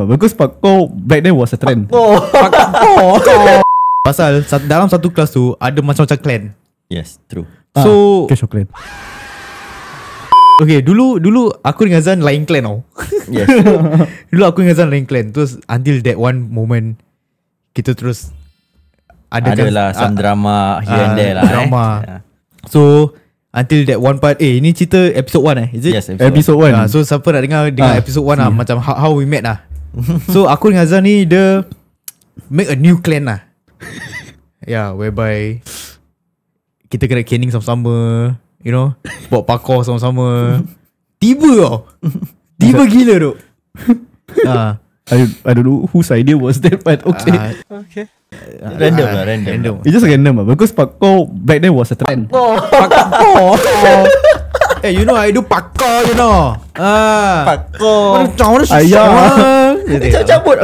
lah, because parkour back then was a trend. Pasal dalam satu kelas tu ada macam-macam clan. Yes, true. So Clash of Clans. okay, dulu aku dengan Zan lain clan tau. Yes. Dulu aku dengan Zan lain clan. Terus until that one moment kita terus Adalah some drama here and there lah. drama. Yeah. So until that one part, ini cerita episode 1 is it? Yes, Episode 1. So siapa nak dengar episode 1 lah, macam how we met lah. So aku dengan Zan ni dia make a new clan lah. Yeah, whereby kita kena caning sama-sama, you know, buat parkour sama-sama. Tiba gila tu. I don't know whose idea was that, but okay. Okay. Random. It's just random lah, because parkour back then was a trend. Parkour. You know I do parkour, you know. Parkour. Ayah. Cabut.